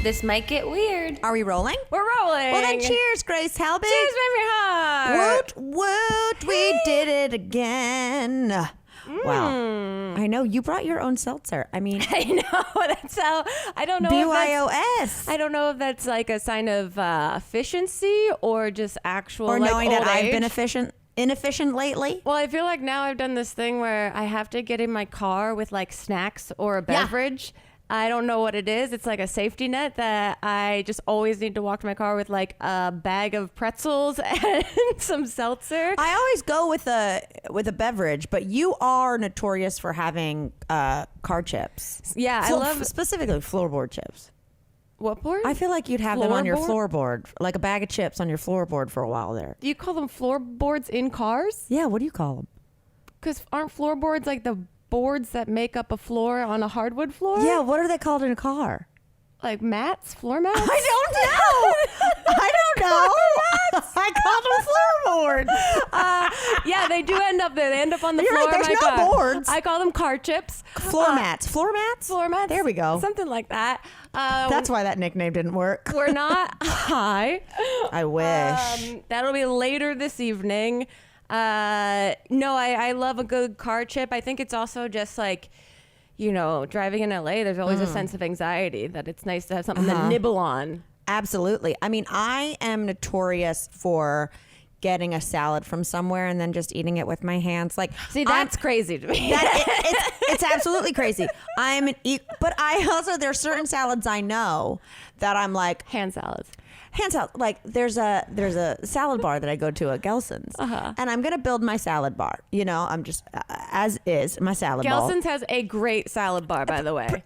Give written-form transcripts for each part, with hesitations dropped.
This might get weird. Are we rolling? We're rolling. Well, then cheers, Grace Helbig. Cheers, Mamrie Hart. Woot, woot, we did it again. Wow. I know. You brought your own seltzer. I mean, I know. That's how, I don't know. BYOS. I don't know if that's like a sign of efficiency or just actual Or like, knowing old that I've age. been inefficient lately. Well, I feel like now I've done this thing where I have to get in my car with like snacks or a beverage. I don't know what it is. It's like a safety net that I just always need to walk to my car with like a bag of pretzels and some seltzer. I always go with a beverage, but you are notorious for having car chips. Yeah, I love specifically floorboard chips. What board? I feel like you'd have them on your Floorboard? floorboard, like a bag of chips on your floorboard for a while there. Do you call them floorboards in cars? Yeah, what do you call them? Because aren't floorboards like the boards that make up a floor on a hardwood floor? Yeah, what are they called in a car? Like mats? Floor mats? I don't know. I call them floorboards. Yeah, they do end up there. They end up on the You're floor right, of my there's no car. boards. I call them car chips. Floor mats. Floor mats? Floor mats. There we go. Something like that. That's why that nickname didn't work. We're not high. I wish. That'll be later this evening. No, I love a good car chip. I think it's also just like, you know, driving in LA, there's always a sense of anxiety that it's nice to have something to nibble on. Absolutely. I mean, I am notorious for getting a salad from somewhere and then just eating it with my hands. Like, See, that's crazy to me. it's absolutely crazy. But I also, there's certain salads I know that I'm like, Hand salads. hand salad. Like there's a salad bar that I go to at Gelson's, and I'm gonna build my salad bar. You know, I'm just as is my salad bar. Gelson's has a great salad bar, by the way.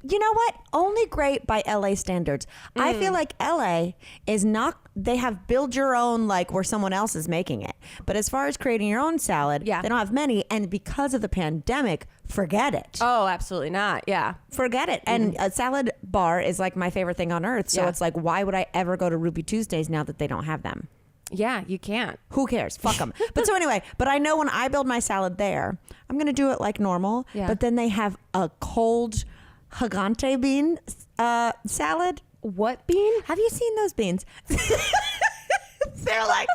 You know what? Only great by LA standards. I feel like LA is not, they have build your own, like where someone else is making it. But as far as creating your own salad, Yeah. they don't have many. And because of the pandemic, forget it. Oh, absolutely not. Yeah. Forget it. And a salad bar is like my favorite thing on earth. So Yeah. it's like, why would I ever go to Ruby Tuesdays now that they don't have them? Yeah, you can't. Who cares? Fuck them. But so anyway, but I know when I build my salad there, I'm going to do it like normal. Yeah. But then they have a cold Hagante bean salad. What bean? Have you seen those beans? They're like,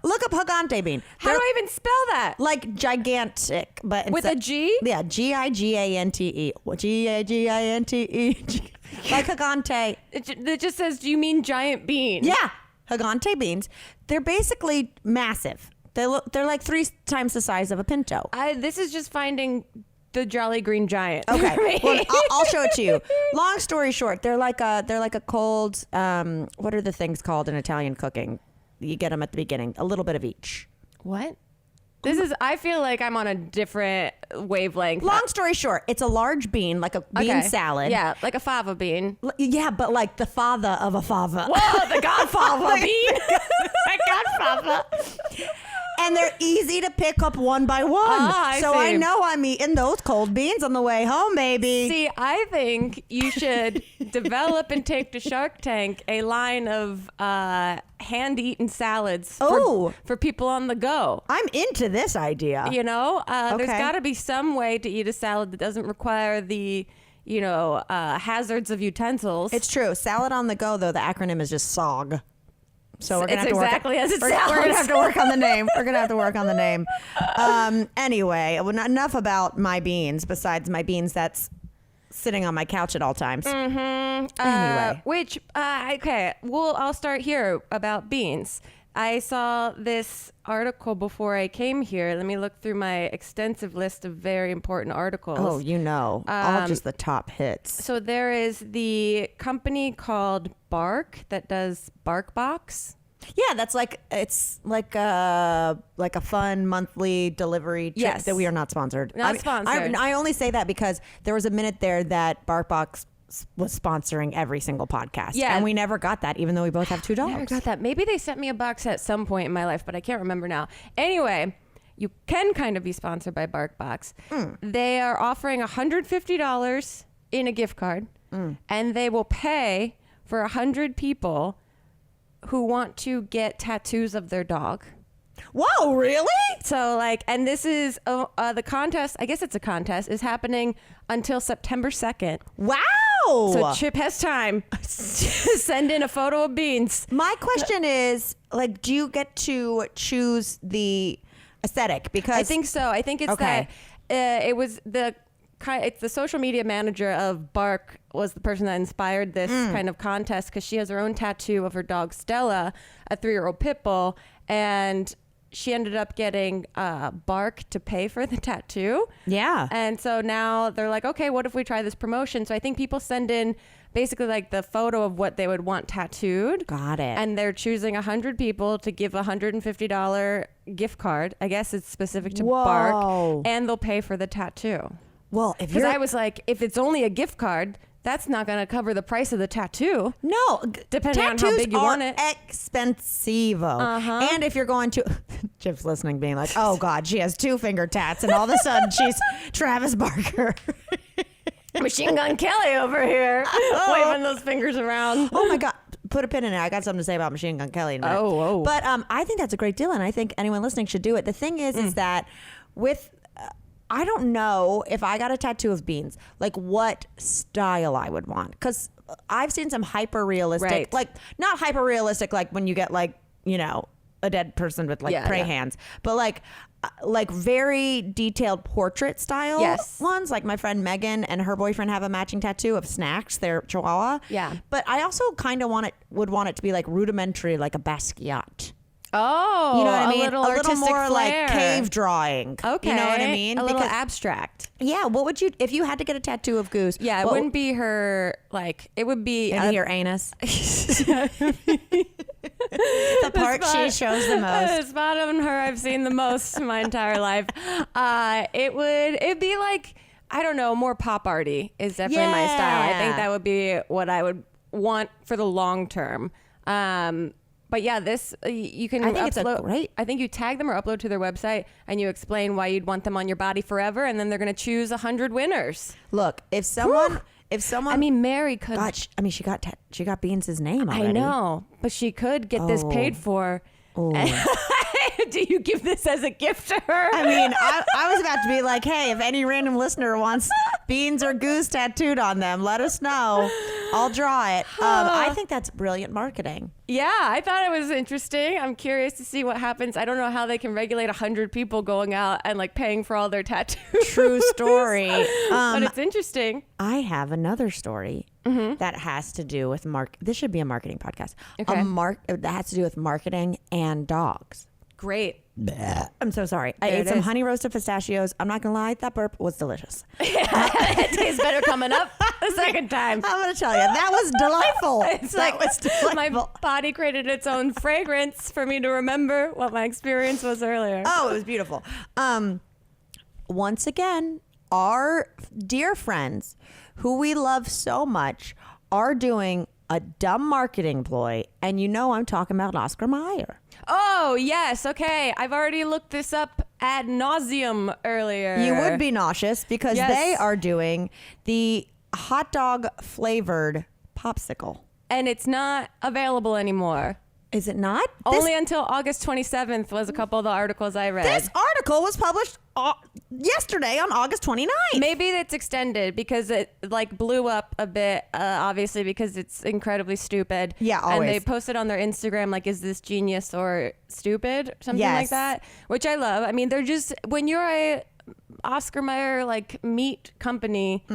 look up Hagante bean. How do I even spell that? Like gigantic, but With a G? Yeah, Gigante. Gigante. Like Hagante. It just says, do you mean giant bean? Yeah, Hagante beans. They're basically massive. They're like 3 times the size of a pinto. This is just finding the Jolly Green Giant. Okay, well, I'll show it to you. Long story short, they're like a cold. What are the things called in Italian cooking? You get them at the beginning, a little bit of each. What? I feel like I'm on a different wavelength. Long story short, it's a large bean, like a bean salad. Yeah, like a fava bean. Yeah, but like the father of a fava. Whoa, the godfava bean. The godfava. And they're easy to pick up one by one. I so see. I know I'm eating those cold beans on the way home, baby. See, I think you should develop and take to Shark Tank a line of hand-eaten salads for people on the go. I'm into this idea. You know, there's Okay. got to be some way to eat a salad that doesn't require the, hazards of utensils. It's true. Salad on the go, though, the acronym is just SOG. So we're gonna have to exactly as it we're sounds. gonna have to work on the name. We're gonna have to work on the name. Anyway, well, not enough about my beans. Besides my beans, that's sitting on my couch at all times. Anyway, I'll start here about beans. I saw this article before I came here. Let me look through my extensive list of very important articles. oh, all just the top hits. So there is the company called Bark that does BarkBox. Yeah, that's like it's like a fun monthly delivery trip. Yes. That we are not sponsored. Not sponsored. I only say that because there was a minute there that BarkBox was sponsoring every single podcast. Yeah. And we never got that, even though we both have 2 dogs. Never got that. Maybe they sent me a box at some point in my life, but I can't remember now. Anyway, you can kind of be sponsored by BarkBox. They are offering $150 in a gift card, and they will pay for 100 people who want to get tattoos of their dog. Whoa, really? So and this is the contest, I guess it's a contest, is happening until September 2nd. Wow. No. So Chip has time to send in a photo of beans. My question is, like, do you get to choose the aesthetic? Because I think so. I think it's Okay. that it was it's the social media manager of Bark was the person that inspired this kind of contest, because she has her own tattoo of her dog Stella, a 3-year-old pit bull, and she ended up getting Bark to pay for the tattoo. Yeah. And so now they're like, okay, what if we try this promotion? So I think people send in basically like the photo of what they would want tattooed. Got it. And they're choosing 100 people to give a $150 gift card. I guess it's specific to Whoa. Bark. And they'll pay for the tattoo. Well, if Because you're I was like, if it's only a gift card, that's not going to cover the price of the tattoo. no, Depending on how tattoos big you are want it. expensivo. Uh-huh. And if you're going to, Chip's listening, being like, "Oh God, she has 2 finger tats," and all of a sudden she's Travis Barker. Machine Gun Kelly over here, waving those fingers around. Oh my God. Put a pin in it. I got something to say about Machine Gun Kelly in a minute. Oh. But I think that's a great deal, and I think anyone listening should do it. The thing is that with I don't know if I got a tattoo of beans, like what style I would want, because I've seen some hyper realistic, Right. like not hyper realistic, like when you get like, you know, a dead person with like prey hands, but like very detailed portrait style ones. Like my friend Megan and her boyfriend have a matching tattoo of Snacks, their Chihuahua. Yeah. But I also kind of would want it to be like rudimentary, like a Basquiat. Oh, You know what I mean? A little more flair. like cave drawing. Okay. You know what I mean? A little abstract. Yeah. What would you, if you had to get a tattoo of Goose? Yeah, it what wouldn't be her, like, it would be... Maybe your anus. The part she shows the most. The spot on her I've seen the most my entire life. It'd be like, I don't know, more pop arty is definitely my style. I think that would be what I would want for the long term. But yeah, this you can. I think upload, it's great. I think you tag them or upload to their website, and you explain why you'd want them on your body forever, and then they're going to choose 100 winners. Look, if someone, I mean, Mary could. God, she got Beans' name already. I know, but she could get this paid for. Oh. Do you give this as a gift to her? I mean, I was about to be like, hey, if any random listener wants Beans or Goose tattooed on them, let us know. I'll draw it. I think that's brilliant marketing. Yeah, I thought it was interesting. I'm curious to see what happens. I don't know how they can regulate 100 people going out and like paying for all their tattoos. True story. But it's interesting. I have another story that has to do with This should be a marketing podcast. Okay. That has to do with marketing and dogs. Great. Bleh. I'm so sorry. I There ate it some is. honey roasted pistachios. I'm not gonna lie, that burp was delicious. It tastes better coming up the second time. I'm gonna tell you, that was delightful. It's that like was delightful. my body created its own fragrance for me to remember what my experience was earlier. Oh, it was beautiful. Once again, our dear friends who we love so much are doing a dumb marketing ploy, and you know I'm talking about Oscar Mayer. Oh, yes. Okay. I've already looked this up ad nauseum earlier. You would be nauseous because Yes. they are doing the hot dog flavored popsicle. And it's not available anymore. Is it not? Only until August 27th was a couple of the articles I read. This article was published yesterday on August 29th. Maybe it's extended because it like blew up a bit, obviously because it's incredibly stupid. Yeah, And always. they posted on their Instagram like, is this genius or stupid? Something Yes. like that, which I love. I mean, they're just, when you're a Oscar Mayer like meat company,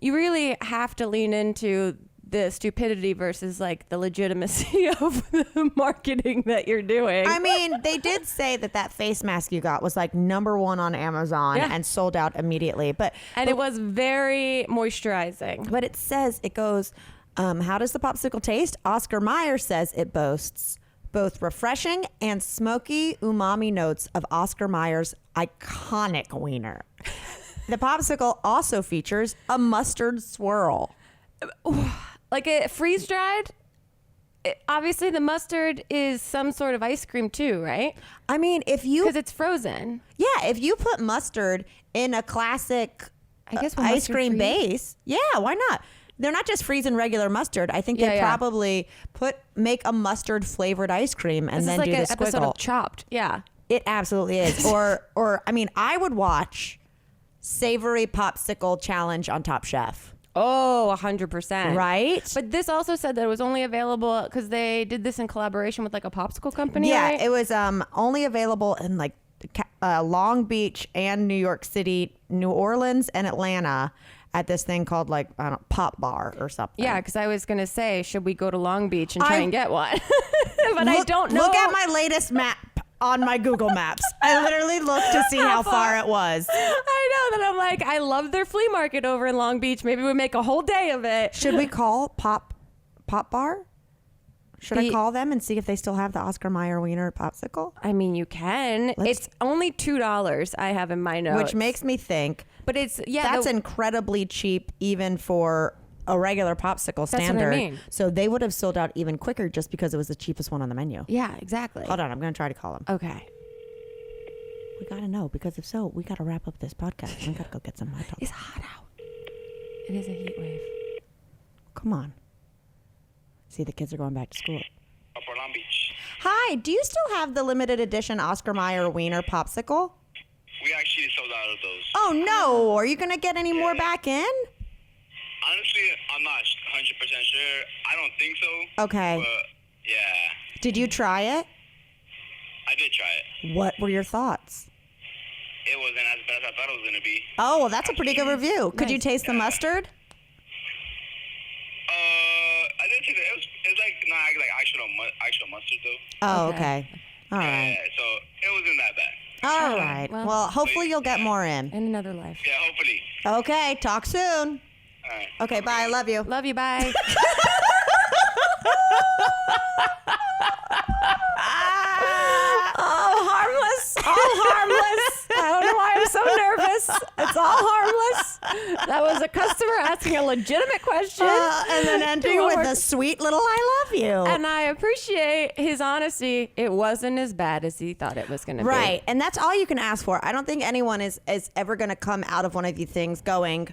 you really have to lean into the stupidity versus like the legitimacy of the marketing that you're doing. I mean, they did say that face mask you got was like #1 on Amazon and sold out immediately. But it was very moisturizing. But it says, it goes, how does the popsicle taste? Oscar Mayer says it boasts both refreshing and smoky umami notes of Oscar Mayer's iconic wiener. The popsicle also features a mustard swirl. Like it freeze dried. Obviously, the mustard is some sort of ice cream too, right? I mean, if you... Because it's frozen. Yeah, if you put mustard in a classic I guess will ice mustard cream freeze? base, yeah, why not? They're not just freezing regular mustard. I think they probably make a mustard flavored ice cream and This then is like do the an episode squiggle. of Chopped. Yeah. It absolutely is. or I mean, I would watch Savory Popsicle Challenge on Top Chef. Oh, 100%. Right? But this also said that it was only available because they did this in collaboration with like a popsicle company. Yeah, right? it was only available in like Long Beach and New York City, New Orleans and Atlanta at this thing called like, I don't know, Pop Bar or something. Yeah, because I was going to say, should we go to Long Beach and try and get one? But I don't know. Look at my latest map on my Google Maps. I literally looked to see how far it was. I know that I'm like, I love their flea market over in Long Beach. Maybe we make a whole day of it. Should we call Pop Bar? Should I call them and see if they still have the Oscar Mayer Wiener popsicle? I mean, you can. It's only $2 I have in my notes. Which makes me think, but it's, that's incredibly cheap even for a regular popsicle standard. That's what I mean. So they would have sold out even quicker just because it was the cheapest one on the menu. Yeah, exactly. Hold on, I'm going to try to call them. Okay. We got to know, because if so, we got to wrap up this podcast. We got to go get some hot dogs. It's hot out. It is a heat wave. Come on. See, the kids are going back to school. For Long Beach. Hi, do you still have the limited edition Oscar Mayer Wiener popsicle? We actually sold out of those. Oh, no. Are you going to get any more back in? Honestly, I'm not 100% sure. I don't think so. Okay. But, yeah. Did you try it? I did try it. What were your thoughts? It wasn't as bad as I thought it was going to be. Oh, well, that's a pretty good review. Could you taste the mustard? I didn't see that. It's like, like actual mustard, though. Oh, Okay. okay. All right. Yeah, so it wasn't that bad. All Okay, right. well- Well, hopefully you'll get more in. In another life. Yeah, hopefully. Okay. Talk soon. All right. Okay. Bye. I love you. Love you. Bye. Oh, harmless. All harmless. I don't know why I'm so nervous. It's all harmless. That was a customer asking a legitimate question. And then ending with a sweet little "I love you." And I appreciate his honesty. It wasn't as bad as he thought it was going to be. Right. And that's all you can ask for. I don't think anyone is ever going to come out of one of these things going,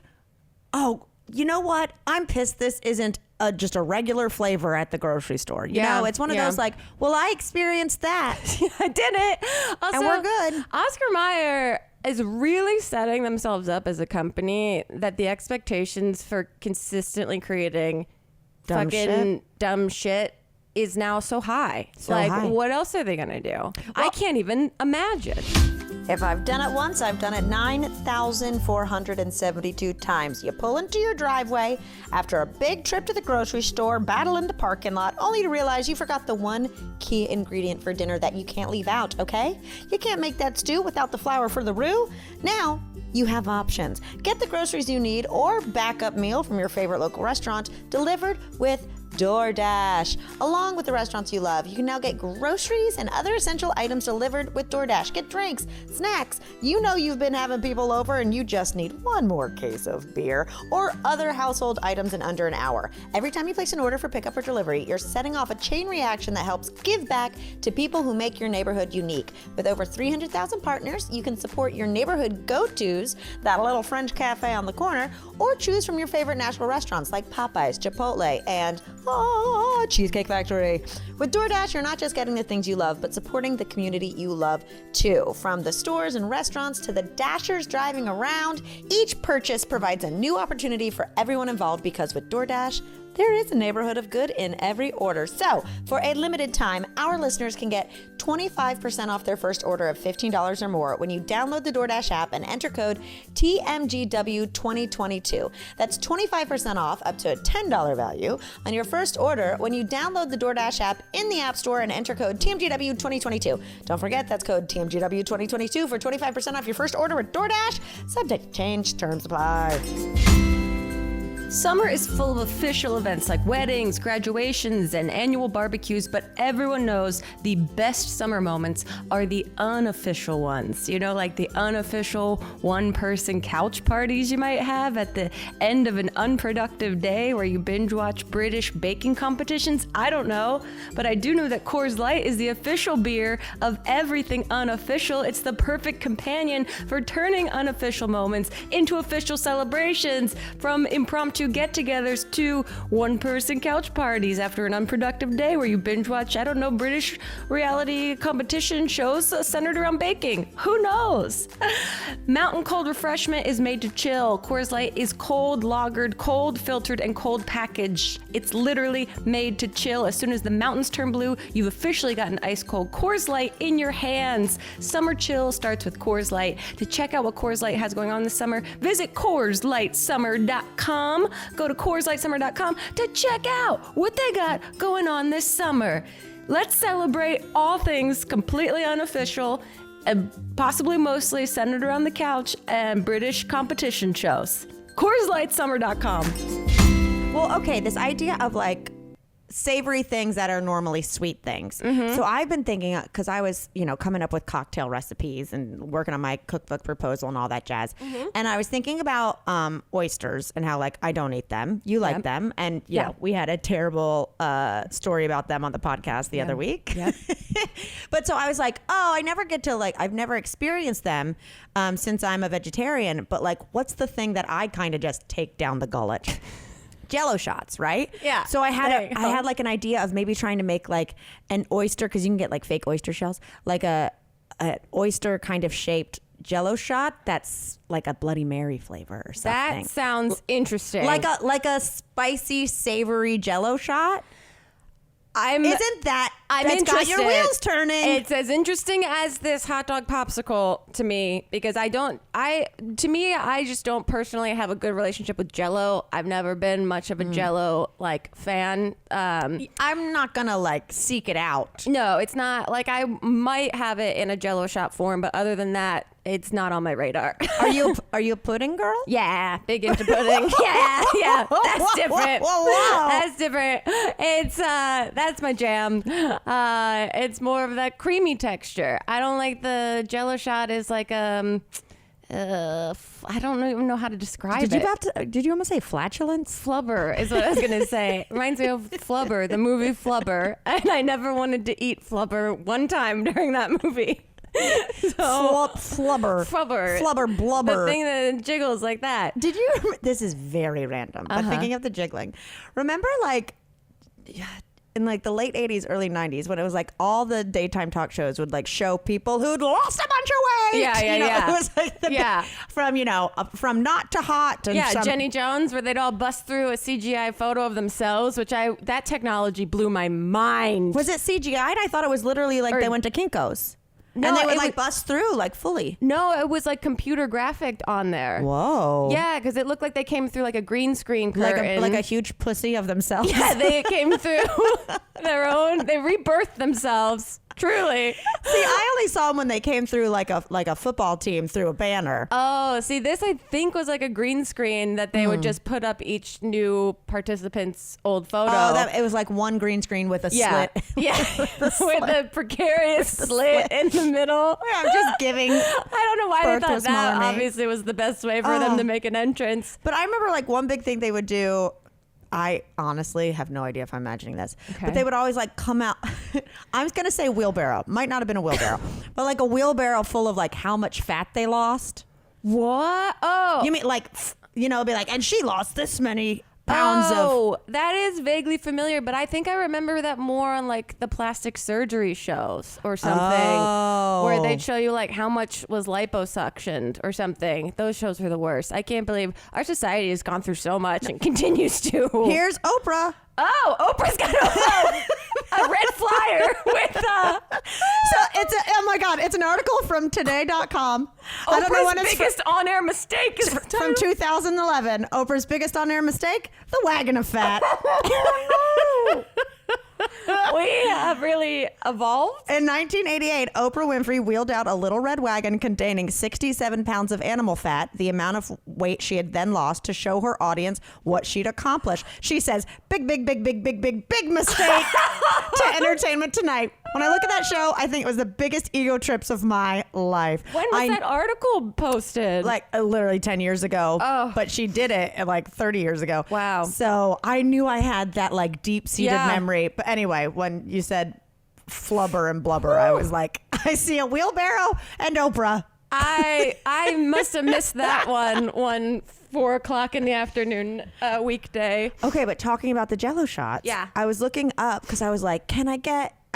oh, you know what? I'm pissed this isn't just a regular flavor at the grocery store. You know, it's one of those like, well, I experienced that. I did it. Also, And we're good. Oscar Mayer is really setting themselves up as a company that the expectations for consistently creating dumb shit is now so high. High. What else are they going to do? I can't even imagine. If I've done it once, I've done it 9,472 times. You pull into your driveway after a big trip to the grocery store, battle in the parking lot, only to realize you forgot the one key ingredient for dinner that you can't leave out, okay? You can't make that stew without the flour for the roux. Now, you have options. Get the groceries you need or backup meal from your favorite local restaurant delivered with DoorDash. Along with the restaurants you love, you can now get groceries and other essential items delivered with DoorDash. Get drinks, snacks. You know you've been having people over and you just need one more case of beer or other household items in under an hour. Every time you place an order for pickup or delivery, you're setting off a chain reaction that helps give back to people who make your neighborhood unique. With over 300,000 partners, you can support your neighborhood go-tos, that little French cafe on the corner, or choose from your favorite national restaurants like Popeyes, Chipotle, and Cheesecake Factory. With DoorDash, you're not just getting the things you love, but supporting the community you love too. From the stores and restaurants to the dashers driving around, each purchase provides a new opportunity for everyone involved, because with DoorDash, there is a neighborhood of good in every order. So, for a limited time, our listeners can get 25% off their first order of $15 or more when you download the DoorDash app and enter code TMGW2022. That's 25% off up to a $10 value on your first order when you download the DoorDash app in the App Store and enter code TMGW2022. Don't forget, that's code TMGW2022 for 25% off your first order with DoorDash. Subject to change, terms apply. Summer is full of official events like weddings, graduations, and annual barbecues, but everyone knows the best summer moments are the unofficial ones. You know, like the unofficial one-person couch parties you might have at the end of an unproductive day where you binge-watch British baking competitions. I don't know, but I do know that Coors Light is the official beer of everything unofficial. It's the perfect companion for turning unofficial moments into official celebrations, from impromptu to get-togethers to one-person couch parties after an unproductive day where you binge-watch, I don't know, British reality competition shows centered around baking. Who knows? Mountain Cold Refreshment is made to chill. Coors Light is cold lagered, cold filtered, and cold packaged. It's literally made to chill. As soon as the mountains turn blue, you've officially got an ice-cold Coors Light in your hands. Summer chill starts with Coors Light. To check out what Coors Light has going on this summer, visit CoorsLightSummer.com. Go to CoorsLightSummer.com to check out what they got going on this summer. Let's celebrate all things completely unofficial and possibly mostly centered around the couch and British competition shows. CoorsLightSummer.com. Well, okay, this idea of like savory things that are normally sweet things. So I've been thinking, because I was, coming up with cocktail recipes and working on my cookbook proposal and all that jazz. And I was thinking about oysters and how like I don't eat them. You like them. And we had a terrible story about them on the podcast the other week. But so I was like, I never get to I've never experienced them since I'm a vegetarian. But like, what's the thing that I kind of just take down the gullet? Jell-o shots, right? Yeah. So I had like an idea of maybe trying to make like an oyster, because you can get like fake oyster shells, like a oyster kind of shaped Jell-o shot that's like a Bloody Mary flavor or something. That sounds interesting. Like a spicy, savory Jell-o shot. I'm interested. Got your wheels turning. It's as interesting as this hot dog popsicle to me, because I just don't personally have a good relationship with Jell-o. I've never been much of a Jell-o fan. I'm not gonna seek it out. No, it's not. Like, I might have it in a Jell-o shot form, but other than that, it's not on my radar. Are you a pudding girl? Yeah, big into pudding. Yeah, that's different. Wow. That's different. It's that's my jam. It's more of that creamy texture. I don't like the Jell-o shot is like I don't even know how to describe it. Did you almost say flatulence? Flubber is what I was gonna say. Reminds me of Flubber, the movie Flubber, and I never wanted to eat Flubber one time during that movie. Flubber, blubber, the thing that jiggles like that. Did you? This is very random, but thinking of the jiggling, remember in the late 80s, early 90s, when it was all the daytime talk shows would show people who'd lost a bunch of weight. Yeah. It was from not to hot. And Jenny Jones, where they'd all bust through a CGI photo of themselves, that technology blew my mind. Was it CGI'd? I thought it was literally they went to Kinko's. No, and they would bust through fully. No, it was computer graphic on there. Whoa. Yeah, because it looked like they came through a green screen curtain. Like a huge pussy of themselves. Yeah, they came through they rebirthed themselves. Truly. See, I only saw them when they came through like a football team through a banner. Oh, see, this I think was a green screen that they would just put up each new participant's old photo. Oh, it was one green screen with a slit. Yeah, with a precarious slit in the middle. Yeah, I'm just giving. I don't know why they thought that mommy. obviously was the best way for them to make an entrance. But I remember one big thing they would do. I honestly have no idea if I'm imagining this, but they would always come out. I was going to say wheelbarrow. Might not have been a wheelbarrow, but a wheelbarrow full of how much fat they lost. What? Oh. You mean be and she lost this many pounds of. Oh, that is vaguely familiar, but I think I remember that more on the plastic surgery shows or something, where they'd show you how much was liposuctioned or something. Those shows are the worst. I can't believe our society has gone through so much and continues to. Here's Oprah. Oh, Oprah's got a red flyer with So oh my God, it's an article from today.com. I don't know when it's biggest on-air mistake is from 2011. Oprah's biggest on-air mistake, the wagon of fat. We have really evolved. In 1988, Oprah Winfrey wheeled out a little red wagon containing 67 pounds of animal fat, the amount of weight she had then lost, to show her audience what she'd accomplished. She says, big mistake to Entertainment Tonight. When I look at that show, I think it was the biggest ego trips of my life. When was that article posted? Literally 10 years ago. Oh. But she did it 30 years ago. Wow. So I knew I had that deep-seated memory. But anyway, when you said flubber and blubber, I was I see a wheelbarrow and Oprah. I must have missed that one 4:00 in the afternoon weekday. Okay, but talking about the Jell-o shots. Yeah. I was looking up because I was like, I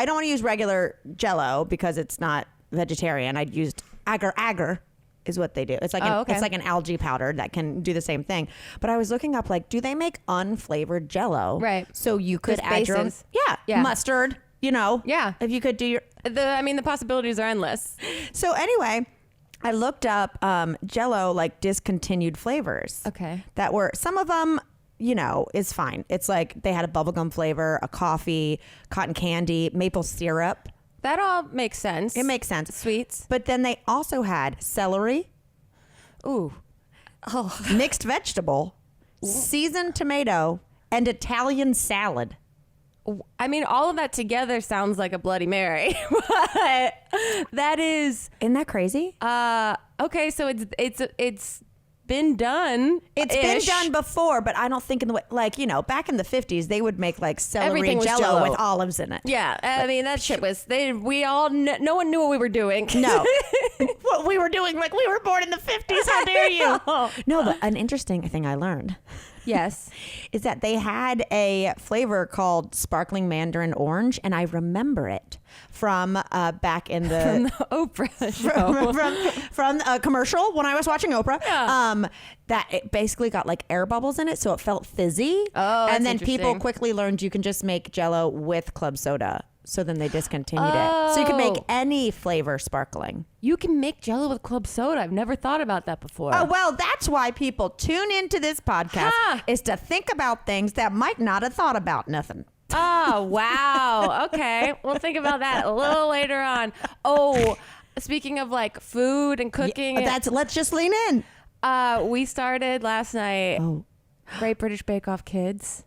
don't want to use regular Jell-o because it's not vegetarian. I'd used agar is what they do. It's like it's like an algae powder that can do the same thing. But I was looking up like, do they make unflavored Jell-o? Right. So you could add your own, bases. yeah, mustard, Yeah. if you could do your, The possibilities are endless. so anyway, I looked up Jell-o like discontinued flavors. Okay. That were, some of them, is fine. It's like they had a bubblegum flavor, a coffee, cotton candy, maple syrup. That all makes sense. It makes sense. Sweets. But then they also had celery, Ooh. mixed vegetable, seasoned tomato, and Italian salad. I mean, all of that together sounds like a Bloody Mary, but that is Isn't that crazy? okay. So it's been done. It's been done before, but I don't think in the way, like, back in the 50s, they would make like celery Everything was Jell-o Jell-o. with olives in it. Yeah, I mean that shit was. No one knew what we were doing. No. What we were doing, like we were born in the 50s. How dare you? No, but an interesting thing I learned Yes. is that they had a flavor called sparkling mandarin orange, and I remember it from back in the From the Oprah show. from a commercial when I was watching Oprah. Yeah. That it basically got like air bubbles in it, so it felt fizzy. Oh, and that's then people interesting. quickly learned you can just make Jell-o with club soda. So then they discontinued it. So you can make Oh. any flavor sparkling. You can make Jell-o with club soda. I've never thought about that before. Oh, well, that's why people tune into this podcast Huh. is to think about things that might not have thought about nothing. Oh, wow. Okay. We'll think about that a little later on. Oh, speaking of like food and cooking. Let's just lean in. We started last night. Oh. Great British Bake Off Kids.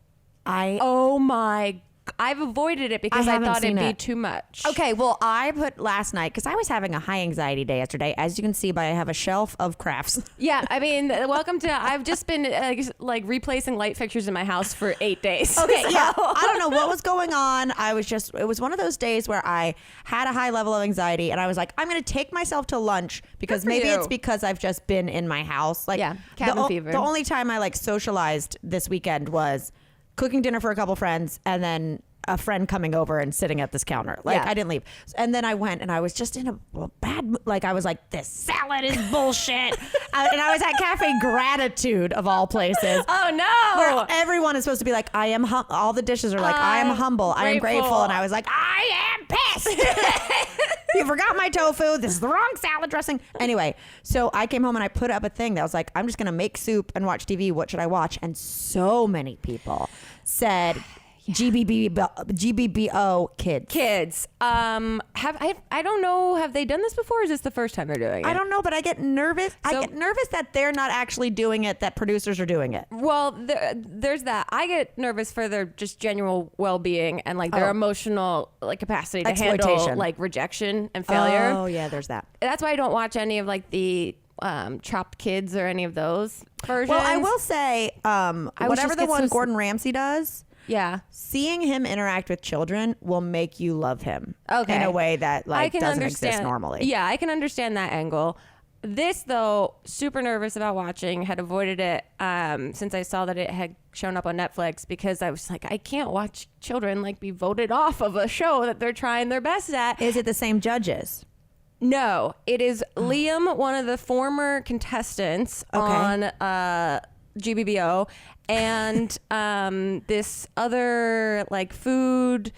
I Oh my. I've avoided it because I haven't thought it'd seen be it. too much. Okay, well, I put last night, because I was having a high anxiety day yesterday. As you can see, but I have a shelf of crafts. Yeah, I mean, welcome to. I've just been like replacing light fixtures in my house for 8 days. Okay, So- yeah. I don't know what was going on. It was one of those days where I had a high level of anxiety, and I was like, I'm going to take myself to lunch because Good for maybe you. it's because I've just been in my house. Like, Yeah, cabin fever. The only time I like socialized this weekend was cooking dinner for a couple friends, and then a friend coming over and sitting at this counter. Like, Yeah. I didn't leave. And then I went, and I was just in a bad mood. Like, I was like, this salad is bullshit. And I was at Cafe Gratitude, of all places. Oh no! Where everyone is supposed to be like, I am all the dishes are like, I am humble, I am grateful. And I was like, I am pissed. You forgot my tofu. This is the wrong salad dressing. Anyway, so I came home and I put up a thing that was like, I'm just going to make soup and watch TV. What should I watch? And so many people said GBBO kids. I don't know. Have they done this before? Or is this the first time they're doing it? I don't know, but I get nervous. I get nervous that they're not actually doing it, that producers are doing it. Well, there's that. I get nervous for their just general well-being and like their emotional like capacity to handle Exploitation. like rejection and failure. Oh, yeah, there's that. That's why I don't watch any of like the Chopped Kids or any of those versions. Well, I will say, whatever just the get one so- Gordon Ramsay does, Yeah. seeing him interact with children will make you love him. Okay. In a way that I like can doesn't understand exist normally. Yeah, I can understand that angle. This though, super nervous about watching. Had avoided it since I saw that it had shown up on Netflix because I was like, I can't watch children like be voted off of a show that they're trying their best at. Is it the same judges? No, it is Liam, one of the former contestants on GBBO, and this other like food.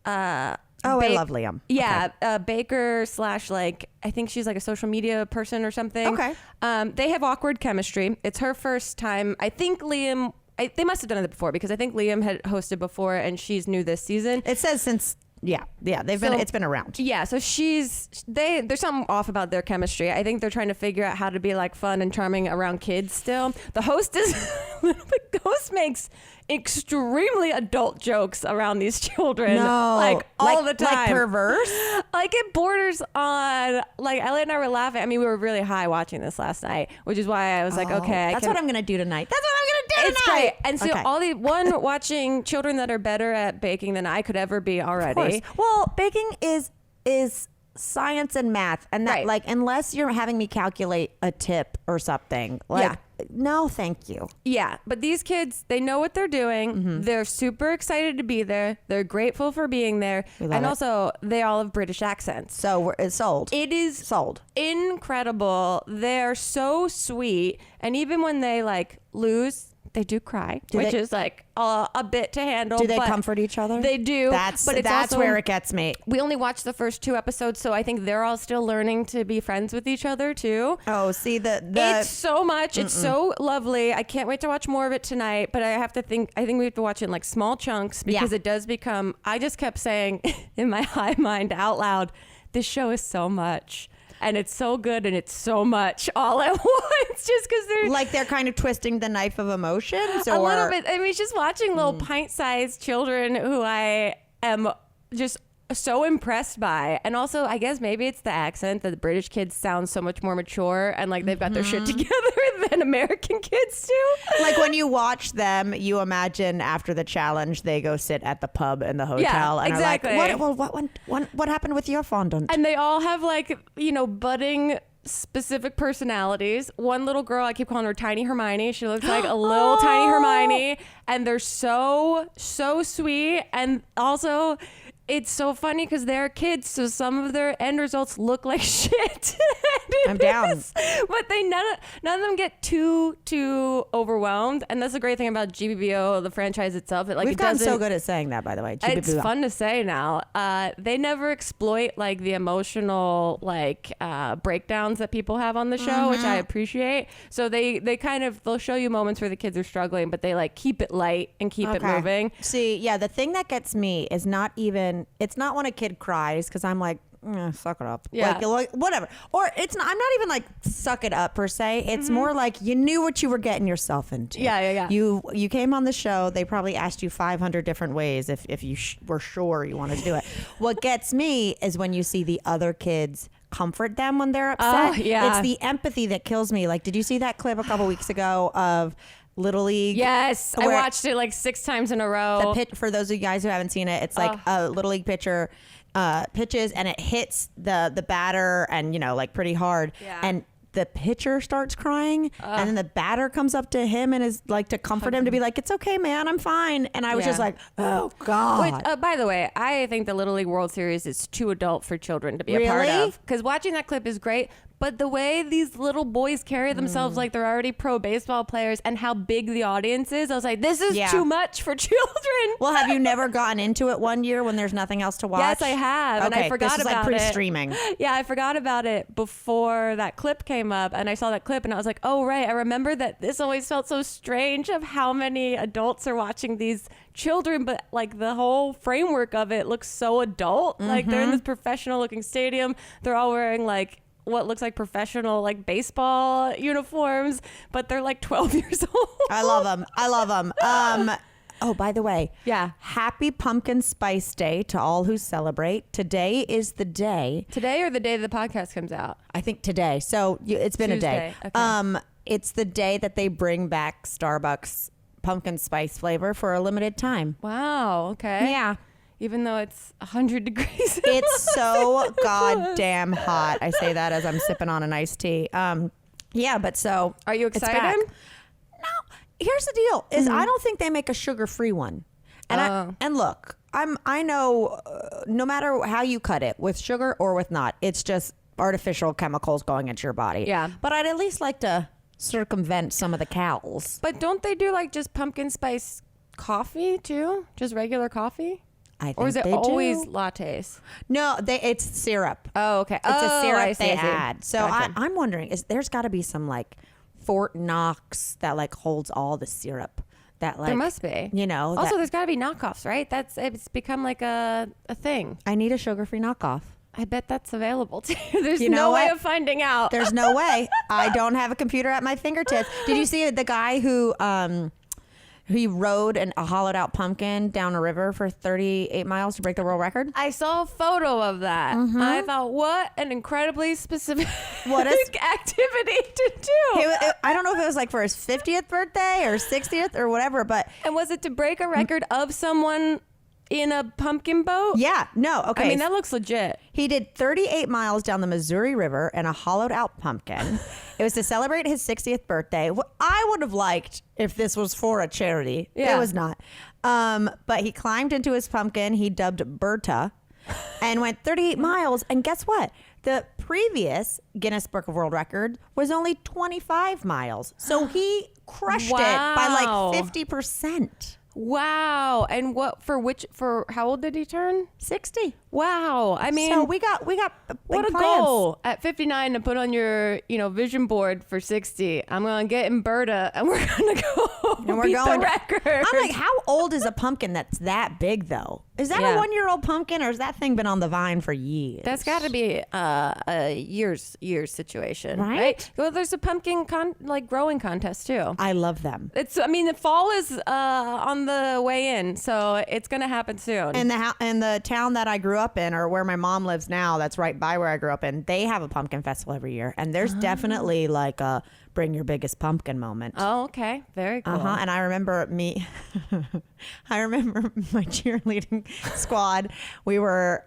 I love Liam. Yeah, baker / like I think she's like a social media person or something. Okay. They have awkward chemistry. It's her first time. I think Liam. They must have done it before because I think Liam had hosted before and she's new this season. It says since it's been around. Yeah, so there's something off about their chemistry. I think they're trying to figure out how to be like fun and charming around kids still. The host makes extremely adult jokes around these children. No, like all the time. like perverse. Like it borders on like Elliot and I were laughing. I mean, we were really high watching this last night, which is why I was like, okay, That's what I'm gonna do tonight. That's what I'm gonna do it's tonight. great. And so Okay. all the watching children that are better at baking than I could ever be already. Of course. Well, baking is science and math, and that Right. like unless you're having me calculate a tip or something, like Yeah. no, thank you. Yeah, but these kids, they know what they're doing. Mm-hmm. They're super excited to be there. They're grateful for being there. We love And it. also, they all have British accents. So it's sold. It is Sold. incredible. They're so sweet. And even when they like lose, they do cry, which is like a bit to handle. Do they but comfort each other? They do. That's but it's also, where it gets me. we only watched the first 2 episodes, so I think they're all still learning to be friends with each other too. Oh, see It's so much. It's so lovely. I can't wait to watch more of it tonight, but I think we have to watch it in like small chunks because it does become, I just kept saying in my high mind out loud, this show is so much. And it's so good and it's so much all at once just because they're kind of twisting the knife of emotions, or a little bit. I mean, just watching little pint-sized children who I am just so impressed by. And also, I guess maybe it's the accent that the British kids sound so much more mature and like they've got their shit together than American kids do. Like when you watch them, you imagine after the challenge, they go sit at the pub in the hotel and exactly. are like, what happened with your fondant? And they all have like, budding specific personalities. One little girl, I keep calling her Tiny Hermione. She looks like a little tiny Hermione. And they're so sweet. And also, it's so funny because they're kids, so some of their end results look like shit. I'm down. But none of them get too overwhelmed, and that's the great thing about GBBO, the franchise itself. We've gotten so good at saying that, by the way. It's fun to say now. They never exploit like the emotional breakdowns that people have on the show, which I appreciate. So they'll show you moments where the kids are struggling, but they like keep it light and keep it moving. See, yeah, the thing that gets me is it's not when a kid cries, because I'm like, suck it up. Yeah. Like, whatever. Or I'm not even like suck it up per se. It's more like you knew what you were getting yourself into. Yeah. You came on the show. They probably asked you 500 different ways if you were sure you wanted to do it. What gets me is when you see the other kids comfort them when they're upset. Oh, yeah. It's the empathy that kills me. Like, did you see that clip a couple weeks ago of Little League? Yes, I watched it like 6 times in a row. For those of you guys who haven't seen it, it's like a Little League pitcher pitches and it hits the batter and like pretty hard, and the pitcher starts crying, and then the batter comes up to him and is like to comfort him, to be like, it's okay, man, I'm fine. And I was just like, oh God. Which, by the way, I think the Little League World Series is too adult for children to be a part of, because watching that clip is great. But the way these little boys carry themselves like they're already pro baseball players, and how big the audience is, I was like, this is too much for children. Well, have you never gotten into it one year when there's nothing else to watch? Yes, I have. Okay, And I forgot this is about like it. pre-streaming. Yeah, I forgot about it before that clip came up, and I saw that clip and I was like, oh, right. I remember that this always felt so strange of how many adults are watching these children, but like the whole framework of it looks so adult. Like they're in this professional looking stadium. They're all wearing like what looks like professional like baseball uniforms, but they're like 12 years old. I love them. Oh, by the way, happy Pumpkin Spice Day to all who celebrate. Today is the day. Today or the day the podcast comes out? I think today. So it's been Tuesday. a day. Okay. It's the day that they bring back Starbucks pumpkin spice flavor for a limited time. Wow. Okay. Yeah. Even though it's 100 degrees. It's so goddamn hot. I say that as I'm sipping on an iced tea. Yeah, but so Are you it's excited? back. No. Here's the deal: is I don't think they make a sugar-free one. And look, I know no matter how you cut it, with sugar or with not, it's just artificial chemicals going into your body. Yeah. But I'd at least like to circumvent some of the cows. But don't they do like just pumpkin spice coffee too? Just regular coffee? I think Or is it they always do. lattes? No, it's syrup. Oh, okay. It's a syrup I see, they I see. add. So Gotcha. I'm wondering, there's got to be some like Fort Knox that like holds all the syrup. That like There must be. You know. Also, that- there's got to be knockoffs, right? It's become like a thing. I need a sugar-free knockoff. I bet that's available too. There's You know no way what? of finding out. There's no way. I don't have a computer at my fingertips. Did you see the guy who he rode a hollowed out pumpkin down a river for 38 miles to break the world record? I saw a photo of that. I thought, what an incredibly specific activity to do. I don't know if it was like for his 50th birthday or 60th or whatever, but And was it to break a record of someone in a pumpkin boat? Yeah, no, okay. I mean, that looks legit. He did 38 miles down the Missouri River in a hollowed out pumpkin. It was to celebrate his 60th birthday. I would have liked if this was for a charity. Yeah. It was not. But he climbed into his pumpkin he dubbed Berta and went 38 miles. And guess what? The previous Guinness Book of World Record was only 25 miles. So he crushed it by like 50%. Wow. And for how old did he turn? 60. Wow. I mean, So we got big what a plans. goal at 59 to put on your, vision board for 60. I'm going to get in Berta and we're going to go And we're beat going the record. I'm like, how old is a pumpkin that's that big though? Is that Yeah. a 1-year-old pumpkin or has that thing been on the vine for years? That's got to be a years situation, Right? Well, there's a pumpkin growing contest too. I love them. The fall is on the way in, so it's going to happen soon. And the town that I grew up in, or where my mom lives now, that's right by where I grew up in, they have a pumpkin festival every year, and there's definitely like a bring your biggest pumpkin moment. Oh, okay, very cool. And I remember I remember my cheerleading squad. We were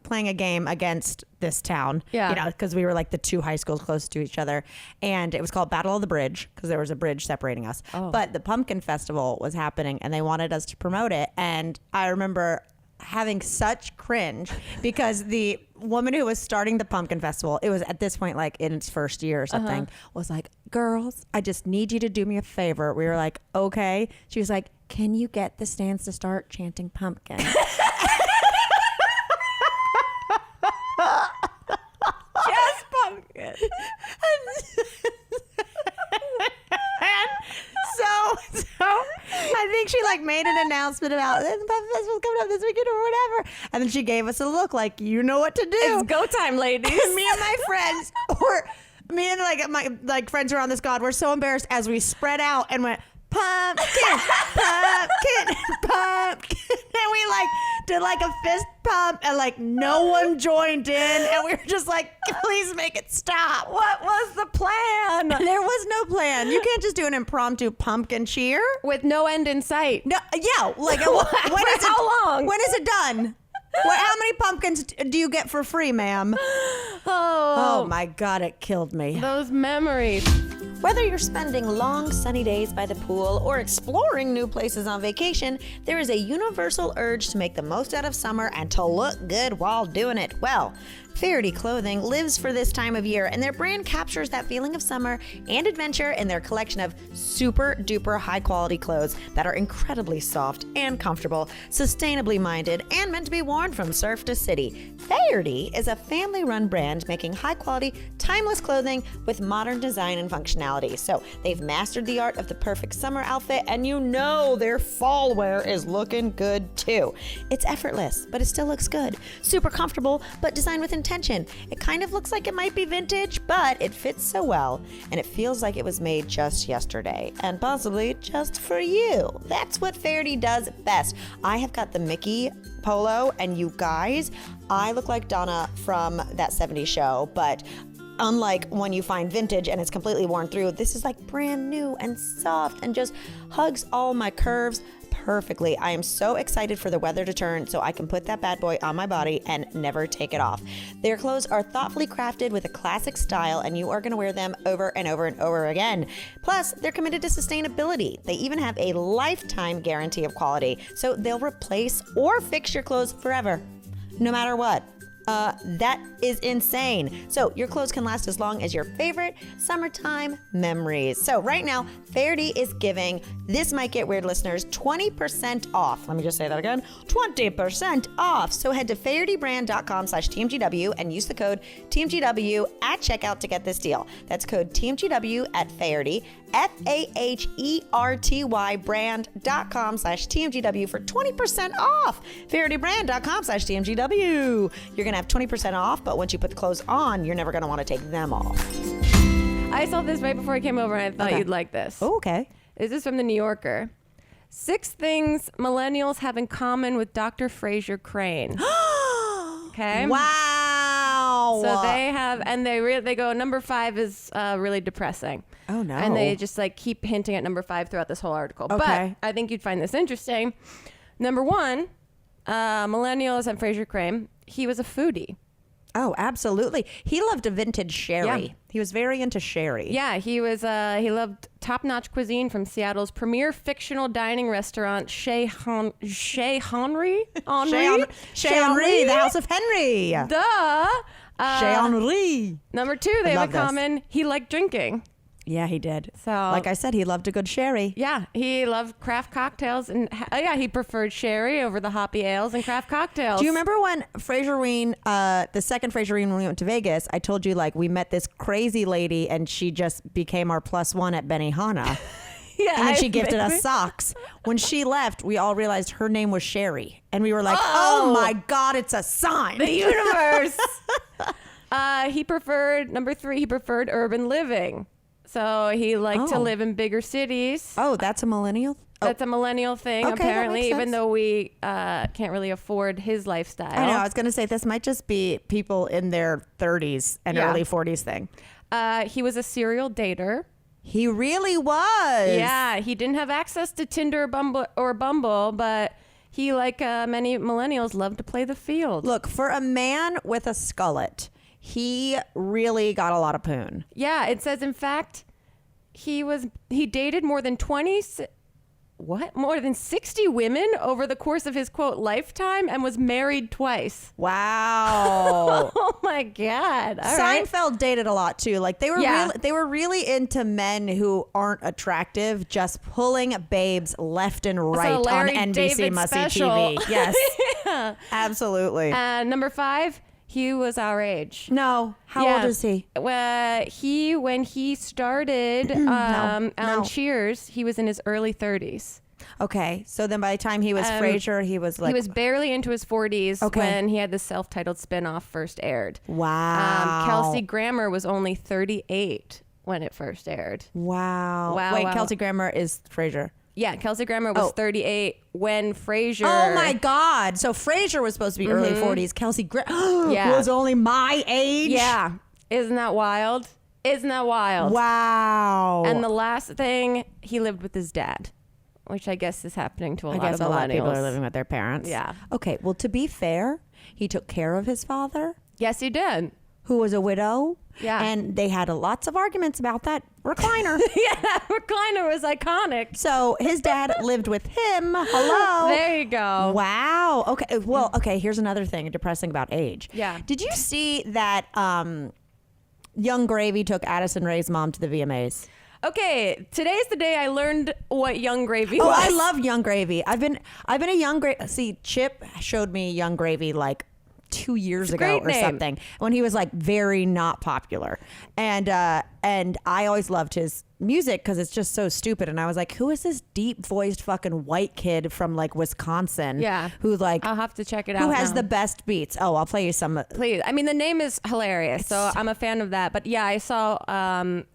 playing a game against this town. Yeah. Because we were like the two high schools close to each other, and it was called Battle of the Bridge because there was a bridge separating us. Oh. But the pumpkin festival was happening, and they wanted us to promote it. And I remember having such cringe because the woman who was starting the pumpkin festival, it was at this point like in its first year or something, was like, girls, I just need you to do me a favor. We were like, okay. She was like, can you get the stands to start chanting pumpkin? Yes, pumpkin. So I think she like made an announcement about the pumpkin festival's coming up this weekend or whatever, and then she gave us a look like, you know what to do. It's go time, ladies. Me and my friends me and my friends who are on the squad were so embarrassed as we spread out and went pumpkin, pumpkin, pumpkin, and we like did like a fist pump, and like no one joined in, and we were just like, please make it stop. What was the plan? There was no plan. You can't just do an impromptu pumpkin cheer With no end in sight. no. Yeah, like For how long? When is it done? How many pumpkins do you get for free, ma'am? Oh, Oh my God, it killed me. those memories. Whether you're spending long sunny days by the pool or exploring new places on vacation, there is a universal urge to make the most out of summer and to look good while doing it. Well, Faherty Clothing lives for this time of year, and their brand captures that feeling of summer and adventure in their collection of super duper high quality clothes that are incredibly soft and comfortable, sustainably minded, and meant to be worn from surf to city. Faherty is a family run brand making high quality, timeless clothing with modern design and functionality. So they've mastered the art of the perfect summer outfit, and you know their fall wear is looking good too. It's effortless, but it still looks good. Super comfortable, but designed with intention. It kind of looks like it might be vintage, but it fits so well, and it feels like it was made just yesterday, and possibly just for you. That's what Faherty does best. I have got the Mickey polo, and you guys, I look like Donna from that 70s show, but unlike when you find vintage and it's completely worn through, this is like brand new and soft and just hugs all my curves perfectly. I am so excited for the weather to turn so I can put that bad boy on my body and never take it off. Their clothes are thoughtfully crafted with a classic style, and you are going to wear them over and over and over again. Plus, they're committed to sustainability. They even have a lifetime guarantee of quality, so they'll replace or fix your clothes forever, no matter what. That is insane. So your clothes can last as long as your favorite summertime memories. So right now, Faherty is giving This Might Get Weird listeners 20% off. Let me just say that again. 20% off. So head to fahertybrand.com/TMGW and use the code TMGW at checkout to get this deal. That's code TMGW at Faherty, FAHERTY brand.com/TMGW for 20% off. fahertybrand.com/TMGW. You're going to have 20% off, but once you put the clothes on, you're never going to want to take them off. I saw this right before I came over, and I thought Okay. you'd like this. Oh, okay. This is from the New Yorker. 6 things millennials have in common with Dr. Fraser Crane. Okay. Wow. So they have, and they go, number 5 is really depressing. Oh, no. And they just like keep hinting at number 5 throughout this whole article. Okay. But I think you'd find this interesting. Number 1, millennials and Fraser Crane. He was a foodie. Oh, absolutely. He loved a vintage sherry. Yeah. He was very into sherry. Yeah, he was. He loved top-notch cuisine from Seattle's premier fictional dining restaurant, Chez Henri, Chez Henri, the House of Henry. Duh. Chez Henri. Number 2, they have love a this. common. He liked drinking. Yeah, he did. So, like I said, he loved a good sherry. Yeah, he loved craft cocktails, and he preferred sherry over the hoppy ales and craft cocktails. Do you remember when the second Fraserine, when we went to Vegas, I told you like we met this crazy lady and she just became our +1 at Benihana. Yeah, And then she gifted us socks. When she left, we all realized her name was Sherry. And we were like, oh my God, it's a sign. The universe. He preferred, number 3, he preferred urban living. So he liked to live in bigger cities. Oh, that's a millennial? That's a millennial thing, Okay, that apparently, makes even sense. though we can't really afford his lifestyle. I know. I was going to say this might just be people in their 30s and Yeah. early 40s thing. He was a serial dater. He really was. Yeah, he didn't have access to Tinder or Bumble, but he, like many millennials, loved to play the field. Look, for a man with a skullet, he really got a lot of poon. Yeah, it says, in fact, he dated more than 60 women over the course of his, quote, lifetime, and was married twice. Wow. Oh my God. All right. Seinfeld dated a lot too. Like they were really into men who aren't attractive, just pulling babes left and right on Larry NBC David Must special. TV. Yes. Yeah. Absolutely. Number 5, he was our age. No. How Yeah. old is he? When he started on Cheers, he was in his early 30s. Okay. So then by the time he was Frasier, he was like He was barely into his 40s Okay. when he had the self-titled spinoff first aired. Wow. Kelsey Grammer was only 38 when it first aired. Wow. Wow, Wait, wow. Kelsey Grammer is Frasier. Yeah, Kelsey Grammer was 38 when Frasier. Oh my God. So Frasier was supposed to be early 40s. Kelsey Grammer Yeah. was only my age. Yeah. Isn't that wild? Isn't that wild? Wow. And the last thing, he lived with his dad, which I guess is happening to a lot of a lot of people are millennials. living with their parents. Yeah. Okay. Well, to be fair, he took care of his father, Yes, he did. who was a widow. Yeah. And they had lots of arguments about that recliner. Yeah, recliner was iconic. So his dad lived with him. Hello. There you go. Wow. Okay. Well, okay. Here's another thing depressing about age. Yeah. Did you see that Young Gravy took Addison Rae's mom to the VMAs? Okay, today's the day I learned what Young Gravy was. Oh, I love Young Gravy. I've been a Young Gravy. See, Chip showed me Young Gravy like 2 years ago great or name. something when he was like very not popular, and I always loved his music because it's just so stupid. And I was like, who is this deep voiced fucking white kid from like Wisconsin? Yeah. who like I'll have to check it out. who has now. the best beats? Oh, I'll play you some. Please. I mean, the name is hilarious, so I'm a fan of that. But yeah, I saw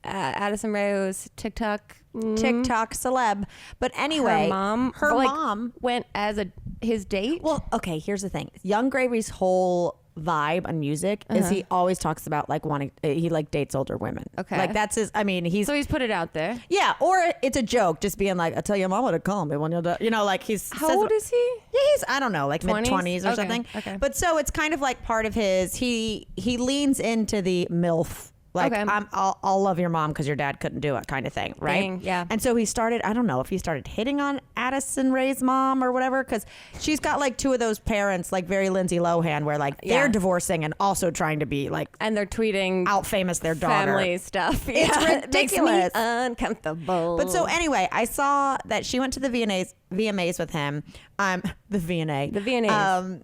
Addison Rae's TikTok. TikTok celeb, but anyway, her mom went as his date. Well, okay, here's the thing. Young Gravy's whole vibe on music is he always talks about like wanting, he like dates older women. Okay. Like that's his, I mean, he's, so he's put it out there. yeah, or it's a joke, just being like, I tell your mama to call me when you're done. You know, like he's. How old is he? Yeah, he's, I don't know, like 20s? mid-20s or Okay, something. okay. But so it's kind of like part of his, he leans into the MILF. Like, Okay. I'll love your mom because your dad couldn't do it kind of thing, right? Thing, yeah. And so he started, I don't know if he started hitting on Addison Rae's mom or whatever, because she's got like two of those parents, like very Lindsay Lohan, where like they're Yeah. divorcing and also trying to be like And they're tweeting out famous their daughter. family stuff. It's It makes me ridiculous. uncomfortable. But so anyway, I saw that she went to the VMAs with him. The VNA. The VNAs.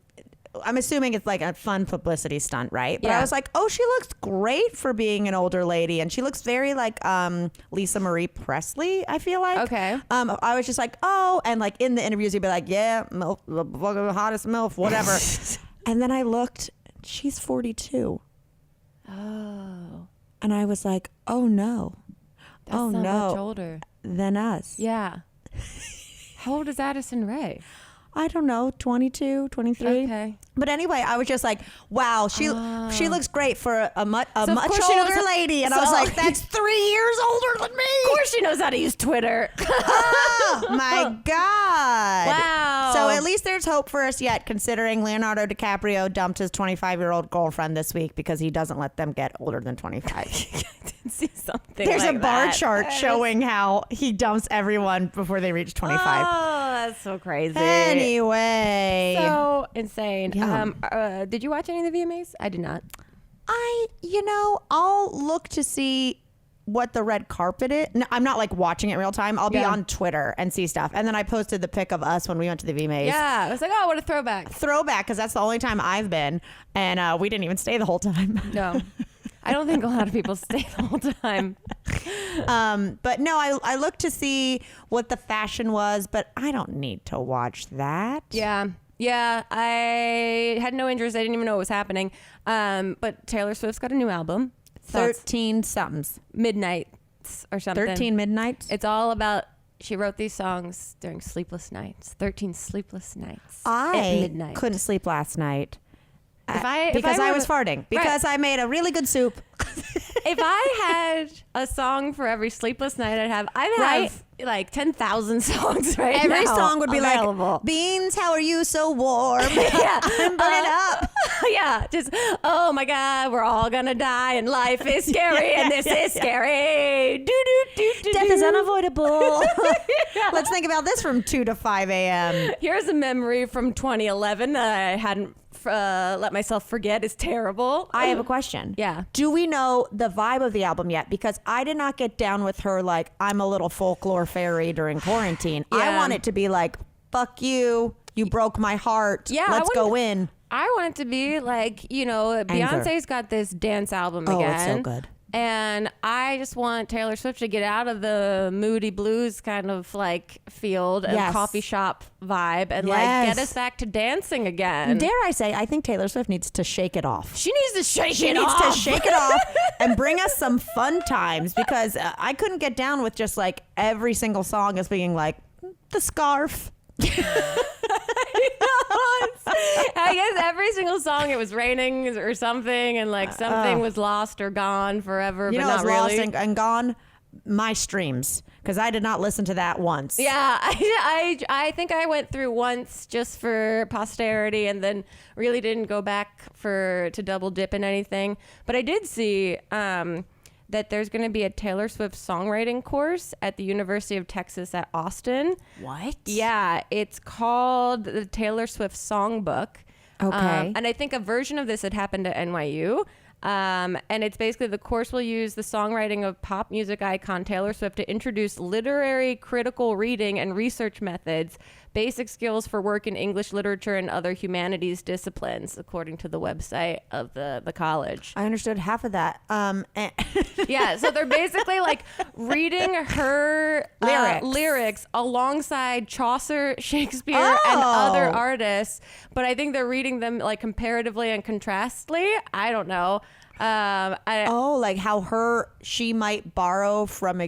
I'm assuming it's like a fun publicity stunt, right? But I Yeah. was like, oh, she looks great for being an older lady, and she looks very like Lisa Marie Presley. I feel like. Okay. I was just like, oh, and like in the interviews, he'd be like, yeah, MILF, the hottest MILF, whatever. And then I looked, she's 42. Oh. And I was like, oh no. That's oh not no. much older. Than us. Yeah. How old is Addison Rae? I don't know, 22, 23. Okay. But anyway, I was just like, wow, she looks great for a much of course she older knows- lady. And I so- was like, that's 3 years older than me. Of course she knows how to use Twitter. Oh my God. Wow. So at least there's hope for us yet, considering Leonardo DiCaprio dumped his 25-year-old girlfriend this week because he doesn't let them get older than 25. I didn't see something There's like a bar that. chart showing how he dumps everyone before they reach 25. Oh, that's so crazy. Anyway. So insane. Yeah. Did you watch any of the VMAs? I did not. I'll look to see what the red carpet is. No, I'm not like watching it in real time. I'll be on Twitter and see stuff. And then I posted the pic of us when we went to the VMAs. Yeah, I was like, oh, what a throwback. Throwback, because that's the only time I've been. And we didn't even stay the whole time. No. I don't think a lot of people stay the whole time. But no, I looked to see what the fashion was, but I don't need to watch that. Yeah. Yeah, I had no interest. I didn't even know what was happening. But Taylor Swift's got a new album. 13 somethings. Midnights or something. 13 midnights. It's all about, she wrote these songs during sleepless nights. 13 sleepless nights at midnight. Couldn't sleep last night. Because I was farting. Because I made a really good soup. If I had a song for every sleepless night I'd have like 10,000 songs Every now song would be available. like, Beans, how are you so warm? Yeah. I'm burning up. Yeah, just, oh my God, we're all gonna die and life is scary and this is scary. Death is unavoidable. Let's think about this from 2 to 5 a.m. Here's a memory from 2011 that I hadn't let myself forget. Is terrible. I have a question. Yeah. Do we know the vibe of the album yet? Because I did not get down with her like, I'm a little folklore fairy during quarantine. Yeah. I want it to be like, fuck you. You broke my heart. Yeah, Let's go in. I want it to be like, Beyonce's got this dance album again. Oh, it's so good. And I just want Taylor Swift to get out of the moody blues kind of like field and coffee shop vibe and like get us back to dancing again. Dare I say, I think Taylor Swift needs to shake it off. She needs to shake She it needs off. to shake it off and bring us some fun times, because I couldn't get down with just like every single song as being like the scarf. I guess every single song it was raining or something, and like something was lost or gone forever, You but know, not it's lost really. and gone. My streams, because I did not listen to that once. Yeah, I think I went through once just for posterity, and then really didn't go back to double dip in anything. But I did see that there's going to be a Taylor Swift songwriting course at the University of Texas at Austin. What? Yeah, it's called the Taylor Swift Songbook. Okay. And I think a version of this had happened at NYU. And it's basically the course will use the songwriting of pop music icon Taylor Swift to introduce literary critical reading and research methods, basic skills for work in English literature and other humanities disciplines, according to the website of the college. I understood half of that. Yeah, so they're basically like reading her lyrics alongside Chaucer, Shakespeare, and other artists. But I think they're reading them like comparatively and contrastly. I don't know. Like how she might borrow from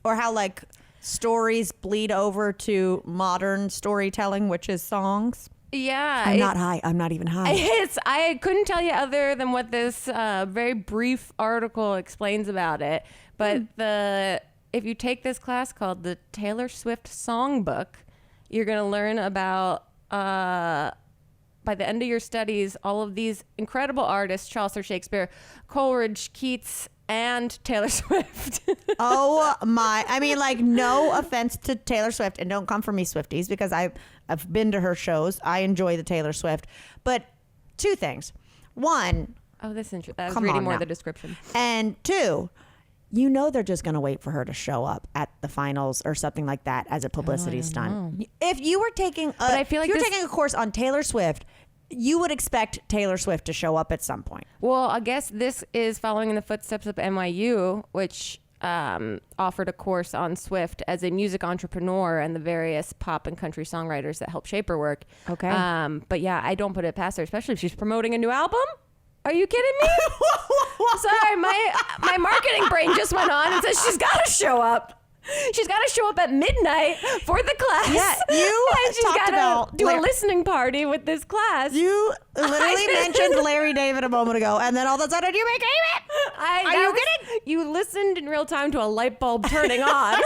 or how like stories bleed over to modern storytelling, which is songs. Yeah. I'm not high. I'm not even high. I couldn't tell you other than what this very brief article explains about it. But if you take this class called the Taylor Swift Songbook, you're going to learn about, by the end of your studies, all of these incredible artists, Chaucer, Shakespeare, Coleridge, Keats, and Taylor Swift. Oh my, I mean, like, no offense to Taylor Swift, and don't come for me, Swifties, because I've been to her shows. I enjoy the Taylor Swift. But two things. One, Oh, that's interesting. I was Come reading on more now. of the description. and two, you know they're just going to wait for her to show up at the finals or something like that as a publicity stunt. If you were taking I feel like if you're this- taking a course on Taylor Swift, you would expect Taylor Swift to show up at some point. Well, I guess this is following in the footsteps of NYU, which offered a course on Swift as a music entrepreneur and the various pop and country songwriters that help shape her work. Okay. But yeah, I don't put it past her, especially if she's promoting a new album. Are you kidding me? Sorry, my marketing brain just went on and says she's got to show up. She's got to show up at midnight for the class. Yeah, you And she's talked got about to do a listening party with this class. You literally mentioned Larry David a moment ago, and then all of a sudden you became it. Are you kidding? You listened in real time to a light bulb turning on.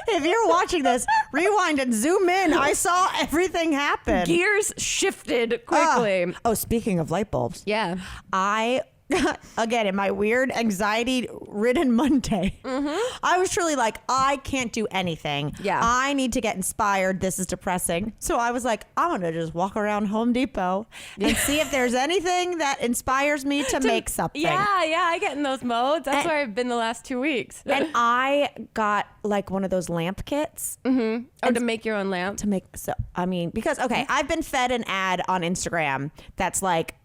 If you're watching this, rewind and zoom in. I saw everything happen. Gears shifted quickly. Oh, speaking of light bulbs. Yeah. Again, in my weird anxiety-ridden Monday, I was truly like, I can't do anything. Yeah. I need to get inspired. This is depressing. So I was like, I'm going to just walk around Home Depot and see if there's anything that inspires me to make something. Yeah, I get in those modes. That's where I've been the last 2 weeks. And I got like one of those lamp kits. Oh, to make your own lamp? To make, because, okay, I've been fed an ad on Instagram that's like,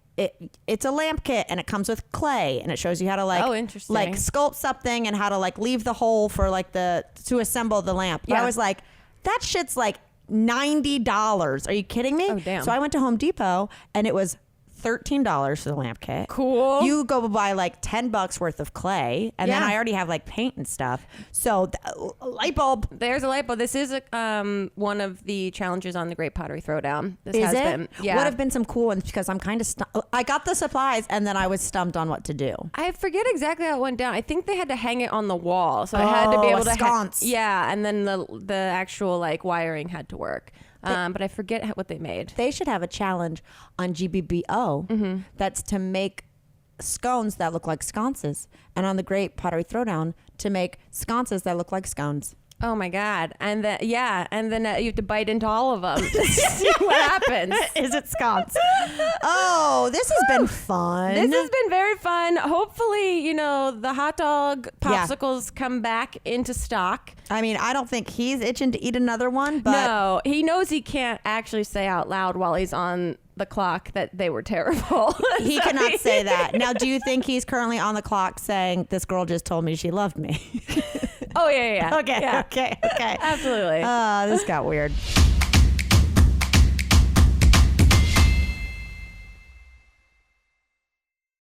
it's a lamp kit and it comes with clay and it shows you how to interesting. like sculpt something and how to like leave the hole for like to assemble the lamp. But Yeah. I was like, that shit's like $90. Are you kidding me? Oh, damn. So I went to Home Depot and it was $13 for the lamp kit. Cool. You go buy like $10 worth of clay, and then Yeah. I already have like paint and stuff. So light bulb. There's a light bulb. This is one of the challenges on the Great Pottery Throwdown. This Is has it? been. Yeah. Would have been some cool ones because I'm kind of I got the supplies and then I was stumped on what to do. I forget exactly how it went down. I think they had to hang it on the wall, so I had to be able to sconce. yeah, and then the actual like wiring had to work. But I forget what they made. They should have a challenge on GBBO that's to make scones that look like sconces, and on the Great Pottery Throwdown to make sconces that look like scones. Oh my God. And then, you have to bite into all of them to see what happens. Is it sconce? Oh, this has been fun. This has been very fun. Hopefully, the hot dog popsicles come back into stock. I mean, I don't think he's itching to eat another one, but No, he knows he can't actually say out loud while he's on the clock that they were terrible. he cannot say that. Now, do you think he's currently on the clock saying, this girl just told me she loved me? Oh, yeah. Okay. Absolutely. This got weird.